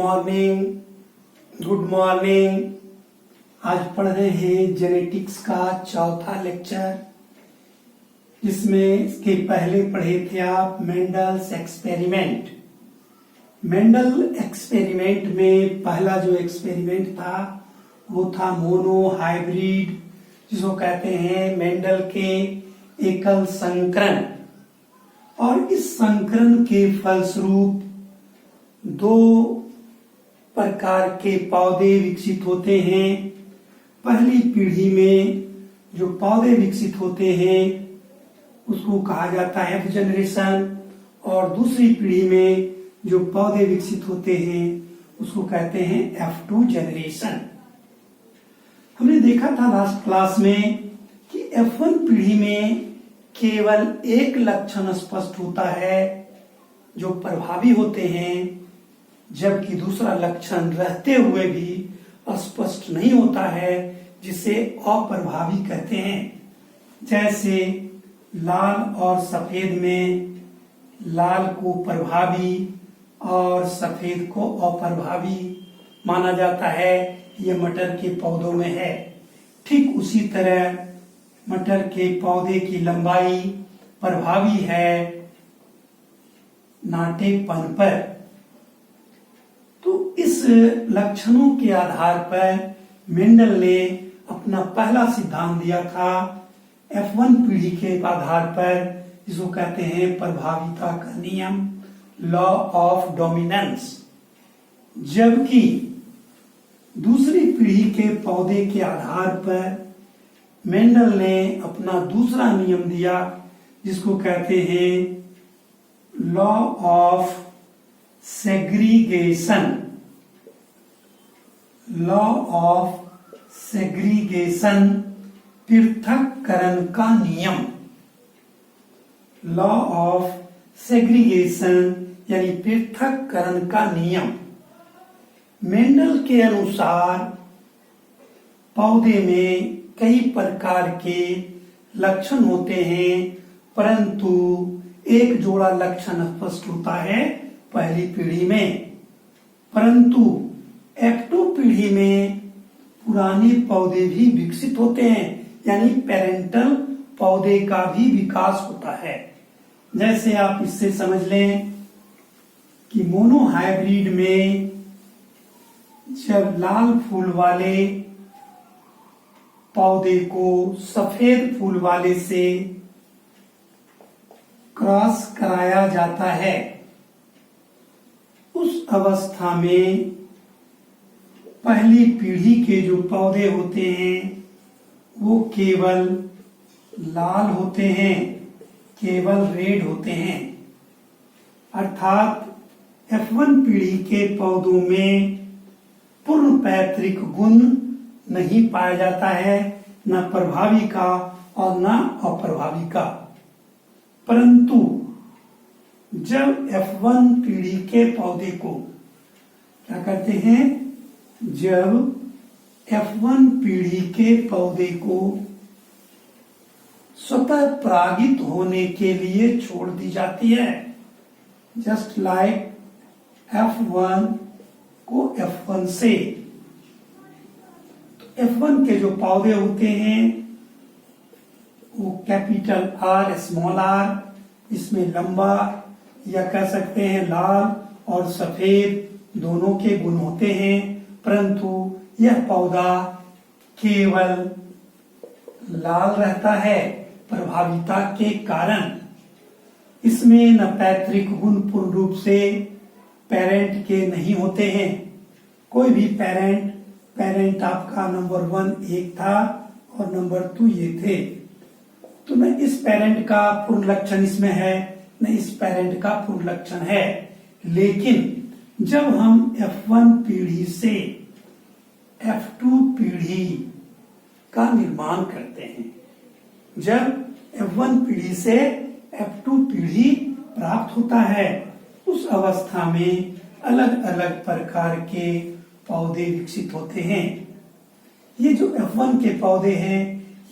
Good morning. आज पढ़ रहे हैं जेनेटिक्स का चौथा लेक्चर, जिसमें इसके पहले पढ़े थे आप मेंडल्स एक्सपेरिमेंट। मेंडल एक्सपेरिमेंट में पहला जो एक्सपेरिमेंट था वो था मोनो हाइब्रिड, जिसको कहते हैं मेंडल के एकल संकरण। और इस संकरण के फलस्वरूप दो प्रकार के पौधे विकसित होते हैं। पहली पीढ़ी में जो पौधे विकसित होते हैं उसको कहा जाता है F जनरेशन, और दूसरी पीढ़ी में जो पौधे विकसित होते हैं उसको कहते हैं F2 जनरेशन। हमने देखा था लास्ट क्लास में कि F1 पीढ़ी में केवल एक लक्षण स्पष्ट होता है जो प्रभावी होते हैं, जबकि दूसरा लक्षण रहते हुए भी अस्पष्ट नहीं होता है, जिसे अप्रभावी कहते हैं। जैसे लाल और सफेद में लाल को प्रभावी और सफेद को अप्रभावी माना जाता है, ये मटर के पौधों में है। ठीक उसी तरह मटर के पौधे की लंबाई प्रभावी है नाटेपन पर। तो इस लक्षणों के आधार पर मेंडल ने अपना पहला सिद्धांत दिया था F1 पीढ़ी के आधार पर, जिसको कहते हैं प्रभाविता का नियम, लॉ ऑफ डोमिनेंस। जबकि दूसरी पीढ़ी के पौधे के आधार पर मेंडल ने अपना दूसरा नियम दिया, जिसको कहते हैं law of segregation. Law of segregation, पृथक्करण का नियम। लॉ ऑफ सेग्रीगेशन यानी पृथक्करण का नियम। मेंडल के अनुसार पौधे में कई प्रकार के लक्षण होते हैं, परंतु एक जोड़ा लक्षण स्पष्ट होता है पहली पीढ़ी में। परंतु F2 पीढ़ी में पुराने पौधे भी विकसित होते हैं, यानी पेरेंटल पौधे का भी विकास होता है। जैसे आप इससे समझ लें कि मोनो हाइब्रिड में जब लाल फूल वाले पौधे को सफेद फूल वाले से क्रॉस कराया जाता है, उस अवस्था में पहली पीढ़ी के जो पौधे होते हैं वो केवल लाल होते हैं, केवल रेड होते हैं। अर्थात F1 पीढ़ी के पौधों में पूर्ण पैतृक गुण नहीं पाया जाता है, न प्रभावी का और न अप्रभावी का। परंतु जब F1 पीढ़ी के पौधे को क्या करते हैं, जब F1 पीढ़ी के पौधे को स्वतः परागित होने के लिए छोड़ दी जाती है, जस्ट लाइक F1 को F1 से। तो F1 के जो पौधे होते हैं वो कैपिटल R स्मॉल r, इसमें लंबा या कह सकते हैं लाल और सफेद दोनों के गुण होते हैं, परंतु यह पौधा केवल लाल रहता है प्रभाविता के कारण। इसमें न पैतृक गुण पूर्ण रूप से पेरेंट के नहीं होते हैं। कोई भी पेरेंट आपका नंबर 1 एक था और नंबर 2 ये थे, तो न इस पेरेंट का पूर्ण लक्षण इसमें है, न इस पेरेंट का पूर्ण लक्षण है। लेकिन जब हम F1 पीढ़ी से F2 पीढ़ी का निर्माण करते हैं, जब F1 पीढ़ी से F2 पीढ़ी प्राप्त होता है, उस अवस्था में अलग अलग प्रकार के पौधे विकसित होते हैं। ये जो F1 के पौधे हैं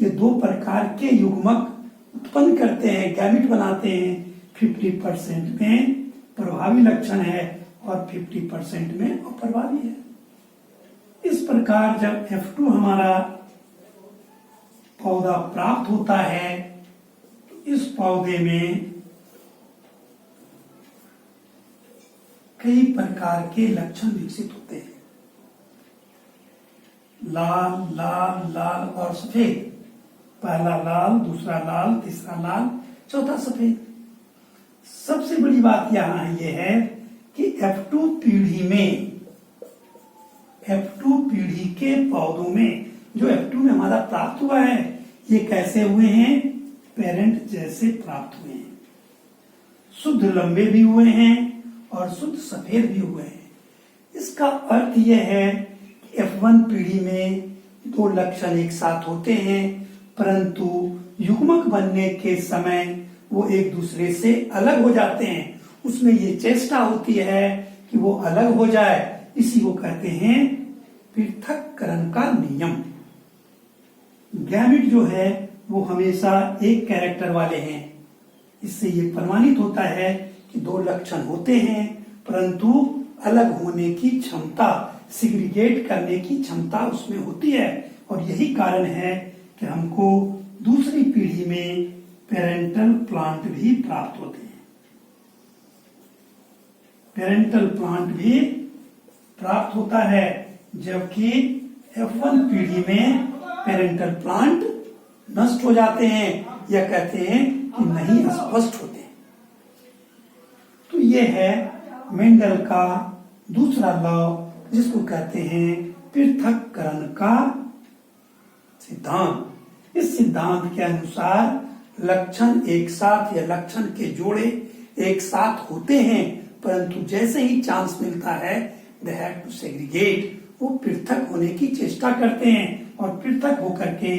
ये दो प्रकार के युग्मक उत्पन्न करते हैं, गैमेट बनाते हैं। 50% में प्रभावी लक्षण है और 50% में अप्रभावी है। इस प्रकार जब F2 हमारा पौधा प्राप्त होता है तो इस पौधे में कई प्रकार के लक्षण विकसित होते हैं। लाल लाल लाल और सफेद, पहला लाल, दूसरा लाल, तीसरा लाल, चौथा सफेद। सबसे बड़ी बात यहां यह है कि F2 पीढ़ी के पौधों में जो F2 में हमारा प्राप्त हुआ है ये कैसे हुए हैं? पेरेंट जैसे प्राप्त हुए हैं। शुद्ध लंबे भी हुए हैं और शुद्ध सफेद भी हुए हैं। इसका अर्थ यह है कि F1 पीढ़ी में दो लक्षण एक साथ होते हैं, परंतु युग्मक बनने के समय वो एक दूसरे से अलग हो जाते हैं। उसमें ये चेष्टा होती है कि वो अलग हो जाए, इसी को कहते हैं पृथक्करण का नियम। गैमेट जो है वो हमेशा एक कैरेक्टर वाले हैं। इससे ये प्रमाणित होता है कि दो लक्षण होते हैं, परंतु अलग होने की क्षमता, सिग्रीगेट करने की क्षमता उसमें होती है। और यही कारण है कि हमको दूसरी पीढ़ी में पेरेंटल प्लांट भी प्राप्त होते हैं। पेरेंटल प्लांट भी प्राप्त होता है, जबकि F1 पीढ़ी में पेरेंटल प्लांट नष्ट हो जाते हैं या कहते हैं कि नहीं स्पष्ट होते। तो ये है मेंडल का दूसरा लॉ, जिसको कहते हैं पृथक्करण का सिद्धांत। इस सिद्धांत के अनुसार लक्षण एक साथ या लक्षण के जोड़े एक साथ होते हैं, परंतु जैसे ही चांस मिलता है दे हैव टू सेग्रीगेट, वो पृथक होने की चेष्टा करते हैं और पृथक होकर के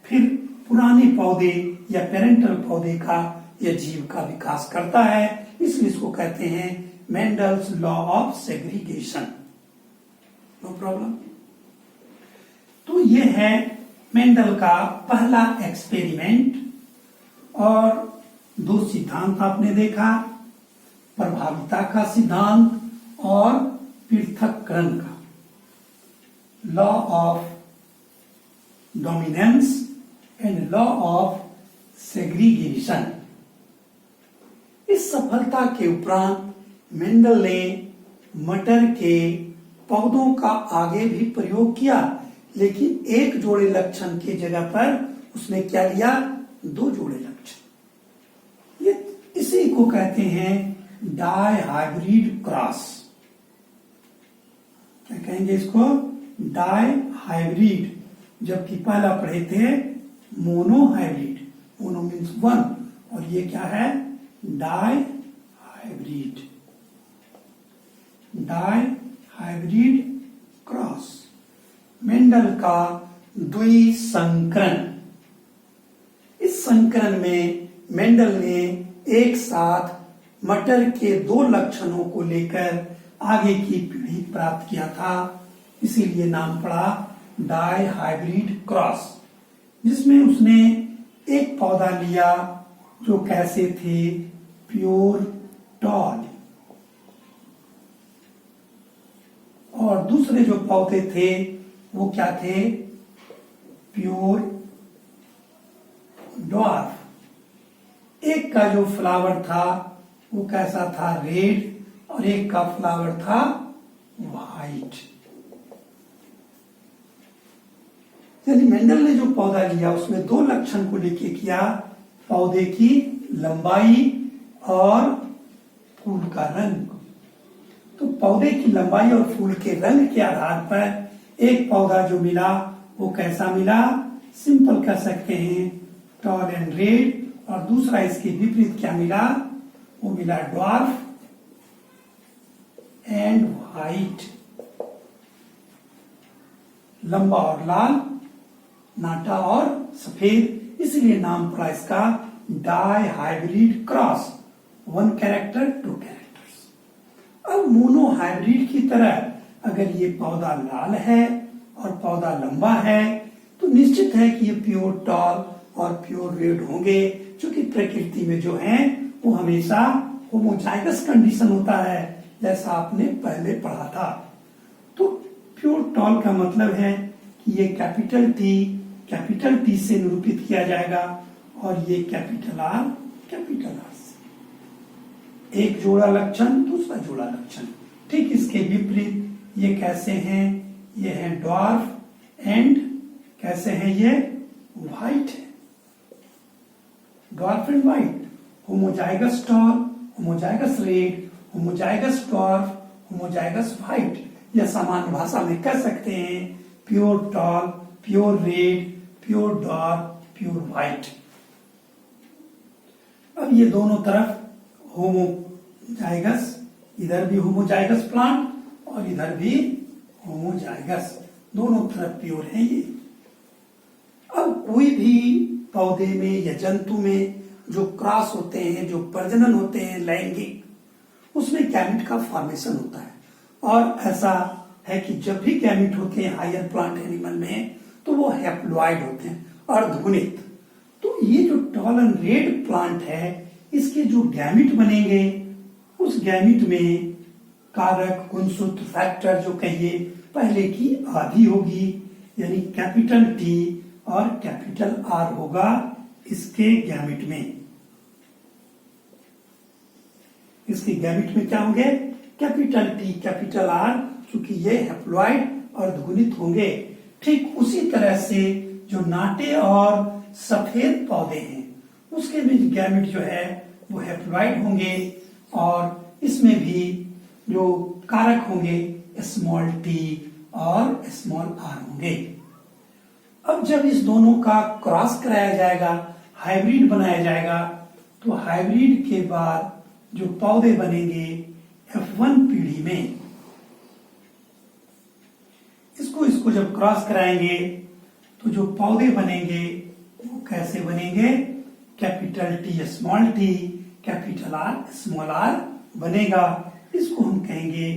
फिर पुराने पौधे या पेरेंटल पौधे का या जीव का विकास करता है। इसलिए इसको कहते हैं Mendel's law of segregation. No problem. तो ये है मेंडल का पहला एक्सपेरिमेंट। और दो सिद्धांत आपने देखा, प्रभाविता का सिद्धांत और पृथक्करण का, law of dominance and law of segregation. इस सफलता के उपरांत मेंडल ने मटर के पौधों का आगे भी प्रयोग किया, लेकिन एक जोड़े लक्षण की जगह पर उसने क्या लिया? दो जोड़े लक्षण। ये इसी को कहते हैं डाई हाइब्रिड क्रॉस। क्या कहेंगे इसको? Dihybrid. जबकि पहला पढ़े थे monohybrid. Mono means one, और ये क्या है? Dihybrid. Dihybrid cross. Mendel का द्विसंकरण। इस संकरण में मेंडल ने एक साथ मटर के दो लक्षणों को लेकर आगे की पीढ़ी प्राप्त किया था, इसीलिए नाम पड़ा डाई हाइब्रिड क्रॉस, जिसमें उसने एक पौधा लिया जो कैसे थे? प्योर टॉल, और दूसरे जो पौधे थे वो क्या थे? Pure dwarf. एक का जो फ्लावर था वो कैसा था? रेड, और एक का फ्लावर था व्हाइट। यानी मेंडल ने जो पौधा लिया उसमें दो लक्षण को लेके किया, पौधे की लंबाई और फूल का रंग। तो पौधे की लंबाई और फूल के रंग के आधार पर एक पौधा जो मिला वो कैसा मिला? सिंपल कह सकते हैं टॉल एंड रेड, और दूसरा इसके विपरीत क्या मिला? वो मिला ड्वार्फ एंड व्हाइट। लंबा और लाल, नाटा और सफेद, इसलिए नाम पड़ा इसका dihybrid cross. One character, two characters. अब मोनो हाइब्रिड की तरह अगर ये पौधा लाल है और पौधा लंबा है तो निश्चित है कि ये प्योर टॉल और प्योर रेड होंगे, क्योंकि प्रकृति में जो है वो हमेशा होमोजाइगस कंडीशन होता है, जैसा आपने पहले पढ़ा था। तो प्योर टॉल का मतलब है कि ये कैपिटल टी से निरूपित किया जाएगा और ये कैपिटल आर से। एक जोड़ा लक्षण, दूसरा जोड़ा लक्षण। ठीक इसके विपरीत ये कैसे हैं? ये है ड्वार्फ एंड कैसे हैं? ये व्हाइट है। Dwarf and white, homozygous tall, homozygous red, homozygous dwarf, homozygous white. या सामान्य भाषा में कह सकते हैं pure tall, pure red, pure dwarf, pure white. अब ये दोनों तरफ होमोजाइगस, इधर भी होमोजाइगस प्लांट और इधर भी होमोजाइगस, दोनों तरफ प्योर है ये। अब कोई भी पौधे में या जंतु में जो क्रॉस होते हैं, जो प्रजनन होते हैं लैंगिक, उसमें गैमेट का फॉर्मेशन होता है। और ऐसा है कि जब भी गैमेट होते हैं हायर प्लांट एनिमल में, तो वो हैप्लॉइड होते हैं, अर्धगुणित। तो ये जो टॉल एंड रेड प्लांट है, इसके जो गैमेट बनेंगे, उस गैमेट में कारक, गुणसूत्र, फैक्टर जो कहिए, पहले की आधी होगी, यानी कैपिटल टी और कैपिटल आर होगा इसके गैमेट में। इसके गैमेट में क्या होंगे? कैपिटल टी, कैपिटल आर, क्योंकि ये हैप्लॉइड और द्विगुणित होंगे। ठीक उसी तरह से जो नाटे और सफेद पौधे हैं, उसके भी गैमेट जो है वो हैप्लॉइड होंगे और इसमें भी जो कारक होंगे स्मॉल टी और स्मॉल आर होंगे। अब जब इस दोनों का क्रॉस कराया जाएगा, हाइब्रिड बनाया जाएगा, तो हाइब्रिड के बाद जो पौधे बनेंगे F1 पीढ़ी में, इसको जब क्रॉस कराएंगे तो जो पौधे बनेंगे वो कैसे बनेंगे? Capital T small T, capital R small R बनेगा। इसको हम कहेंगे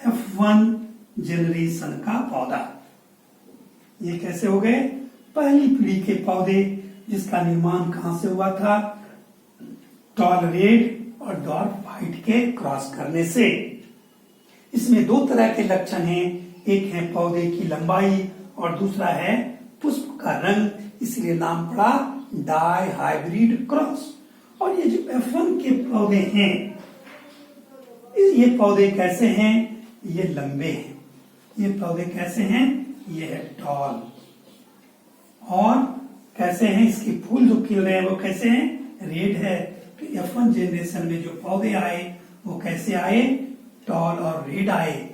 F1 जनरेशन का पौधा। ये कैसे हो गए? पहली पीढ़ी के पौधे जिसका निर्माण कहां से हुआ था? टॉल रेड और डॉर्फ व्हाइट के क्रॉस करने से। इसमें दो तरह के लक्षण हैं, एक है पौधे की लंबाई और दूसरा है पुष्प का रंग, इसलिए नाम पड़ा डाई हाइब्रिड क्रॉस। और ये जो F1 के पौधे हैं, ये पौधे कैसे हैं? ये लंबे हैं। ये पौधे कैसे हैं? ये है टॉल। और कैसे हैं? इसके फूल जो खिल रहे हैं वो कैसे हैं? रेड है। तो F1 जनरेशन में जो पौधे आए वो कैसे आए? टॉल और रेड आए।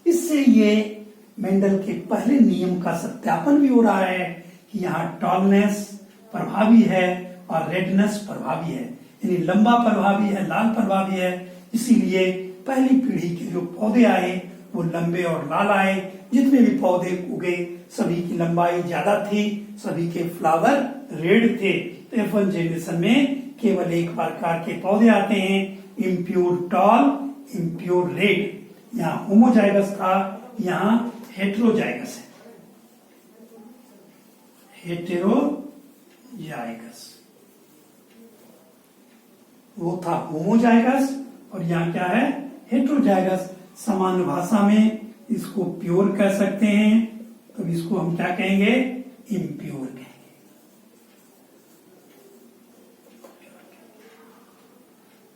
इससे ये मेंडल के पहले नियम का सत्यापन भी हो रहा है कि यहाँ टॉलनेस प्रभावी है और रेडनेस प्रभावी है, यानी लंबा प्रभावी है, लाल प्रभावी है। इसीलिए पहली पीढ़ी के जो पौधे आए वो लंबे और लाल आए। जितने भी पौधे उगे सभी की लंबाई ज्यादा थी, सभी के फ्लावर रेड थे। तो F1 जनरेशन में केवल एक प्रकार के पौधे आते हैं, इम्प्योर टॉल, इम्प्योर रेड। यहाँ होमोजाइगस था, यहाँ हेटेरोजाइगस है, हेटेरोजाइगस। वो था होमोजाइगस और यहाँ क्या है? हेटेरोजाइगस। सामान्य भाषा में इसको प्योर कह सकते हैं, तो इसको हम क्या कहेंगे? इम्प्योर कहेंगे।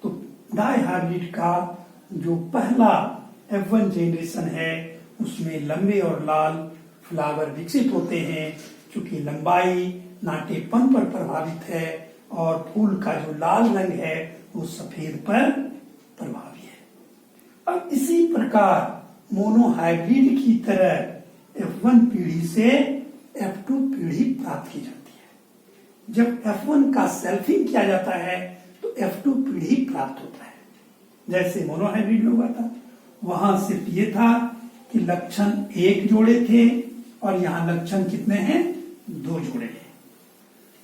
तो डाई हाइब्रिड का जो पहला F1 जनरेशन है उसमें लंबे और लाल फ्लावर विकसित होते हैं, क्योंकि लंबाई नाटेपन पर प्रभावित है और फूल का जो लाल रंग है वो सफेद पर प्रभावी है। अब इसी प्रकार मोनोहाइब्रिड की तरह F1 पीढ़ी से F2 पीढ़ी प्राप्त की जाती है। जब F1 का सेल्फिंग किया जाता है तो F2 पीढ़ी प्राप्त होता है। जैसे मोनोहाइब्रिड में हुआ था, वहां सिर्फ ये था कि लक्षण एक जोड़े थे और यहाँ लक्षण कितने हैं? 2 जोड़े हैं।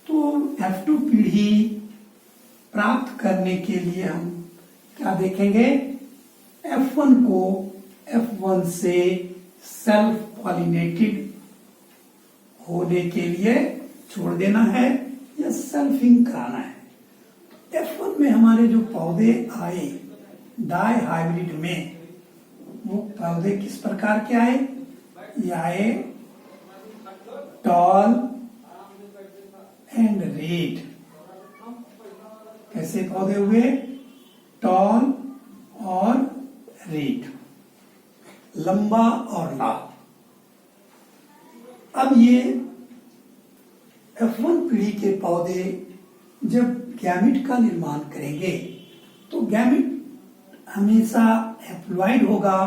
तो F2 पीढ़ी प्राप्त करने के लिए हम क्या देखेंगे? F1 को F1 से सेल्फ पॉलिनेटेड होने के लिए छोड़ देना है या सेल्फिंग कराना है। F1 में हमारे जो पौधे आए डाई हाइब्रिड में, पौधे किस प्रकार के आए? ये आए टॉल एंड रेड। कैसे पौधे हुए? टॉल और रेड, लंबा और लाल। अब ये F1 पीढ़ी के पौधे जब गैमिट का निर्माण करेंगे तो गैमिट हमेशा हैप्लॉइड होगा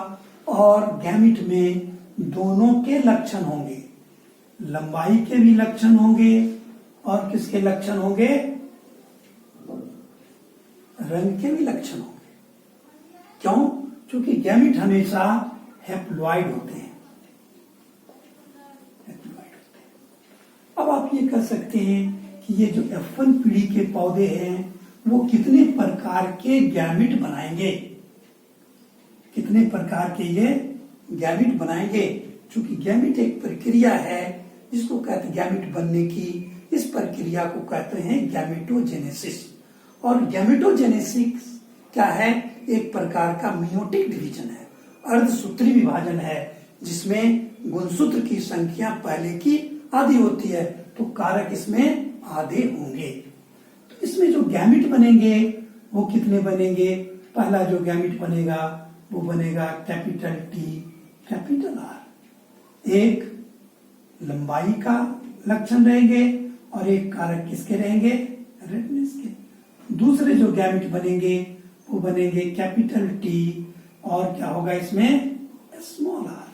और गैमिट में दोनों के लक्षण होंगे, लंबाई के भी लक्षण होंगे और किसके लक्षण होंगे? रंग के भी लक्षण होंगे। क्यों? क्योंकि गैमिट हमेशा हैप्लॉइड होते हैं। अब आप ये कह सकते हैं कि ये जो F1 पीढ़ी के पौधे हैं वो कितने प्रकार के गैमिट बनाएंगे? कितने प्रकार के ये गैमिट बनाएंगे? क्योंकि गैमिट एक प्रक्रिया है जिसको कहते हैं गैमिट बनने की, इस प्रक्रिया को कहते हैं गैमेटोजेनेसिस। और गैमेटोजेनेसिस क्या है? एक प्रकार का मियोटिक डिवीजन है, अर्धसूत्री विभाजन है, जिसमें गुणसूत्र की संख्या पहले की आधी होती है तो कारक इसमें आधे होंगे। तो इसमें जो गैमिट बनेंगे वो कितने बनेंगे? पहला जो गैमिट बनेगा वो बनेगा कैपिटल T कैपिटल R। एक लंबाई का लक्षण रहेंगे और एक कारक किसके रहेंगे? रेडनेस के। दूसरे जो गैमिट बनेंगे वो बनेंगे कैपिटल T और क्या होगा इसमें? Small r।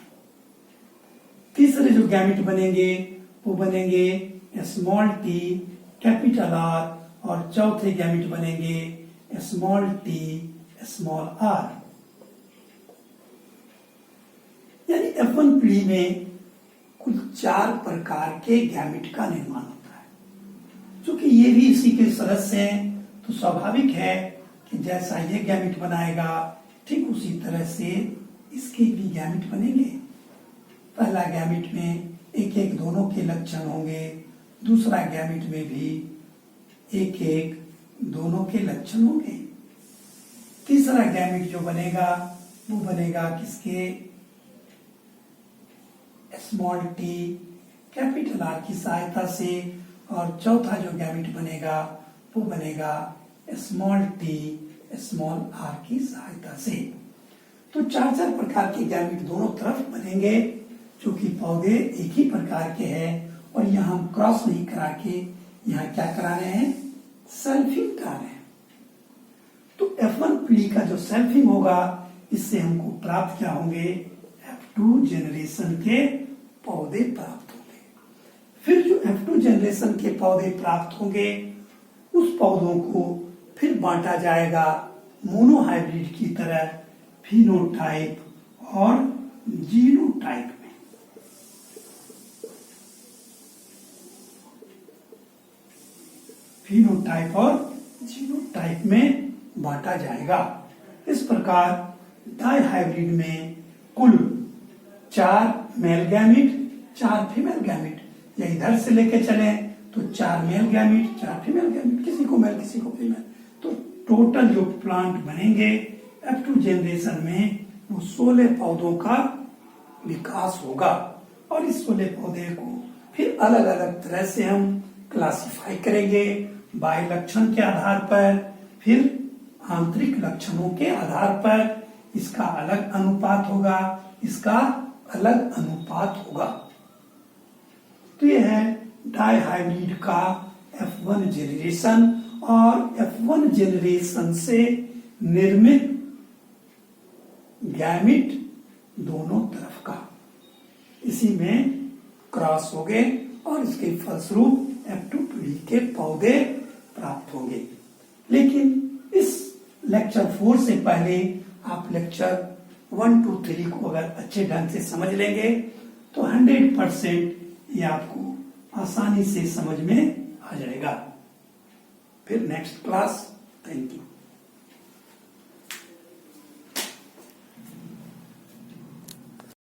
तीसरे जो गैमिट बनेंगे वो बनेंगे स्मॉल t कैपिटल R और चौथे गैमिट बनेंगे स्मॉल t स्मॉल r। यानी F1 पीढ़ी में कुल 4 प्रकार के गैमिट का निर्माण होता है। क्योंकि ये भी इसी के सदस्य हैं तो स्वाभाविक है कि जैसा ये गैमिट बनाएगा ठीक उसी तरह से इसके भी गैमिट बनेंगे। पहला गैमिट में एक एक दोनों के लक्षण होंगे, दूसरा गैमिट में भी एक एक दोनों के लक्षण होंगे। तीसरा गैमिट जो बनेगा वो बनेगा किसके? स्मॉल t कैपिटल R की सहायता से। और चौथा जो गैमिट बनेगा वो बनेगा स्मॉल t स्मॉल r की सहायता से। तो 4 प्रकार के गैमिट दोनों तरफ बनेंगे, क्योंकि पौधे एक ही प्रकार के हैं और यहाँ हम क्रॉस नहीं करा के यहाँ क्या करा रहे हैं? सेल्फिंग करा रहे हैं। तो F1 पीढ़ी का जो सेल्फिंग होगा इससे हमको प्राप्त क्या होंगे? F2 जनरेशन के पौधे प्राप्त होंगे। फिर जो F2 जनरेशन के पौधे प्राप्त होंगे उस पौधों को फिर बांटा जाएगा मोनोहाइब्रिड की तरह फिनोटाइप और जीनोटाइप में। फिनोटाइप और जीनोटाइप में बांटा जाएगा। इस प्रकार डाइहाइब्रिड में कुल 4 मेल गैमिट 4 फीमेल गैमिट, या इधर से लेके चले तो 4 मेल गैमिट 4 फीमेल गैमिट, किसी को मेल किसी को फीमेल, तो टोटल जो प्लांट बनेंगे F2 जनरेशन में वो 16 पौधों का विकास होगा। और इस 16 पौधे को फिर अलग अलग तरह से हम क्लासिफाई करेंगे, बाह्य लक्षण के आधार पर, फिर आंतरिक लक्षणों के आधार पर। इसका अलग अनुपात होगा, इसका अलग अनुपात होगा। तो यह है डाइहाइब्रिड का F1 जनरेशन और F1 जनरेशन से निर्मित गैमिट दोनों तरफ का, इसी में क्रॉस हो गए और इसके फलस्वरूप F2 पीढ़ी के पौधे प्राप्त होंगे। लेकिन इस लेक्चर 4 से पहले आप लेक्चर 1, 2, 3 को अगर अच्छे ढंग से समझ लेंगे तो 100% ये आपको आसानी से समझ में आ जाएगा। फिर नेक्स्ट क्लास। Thank you.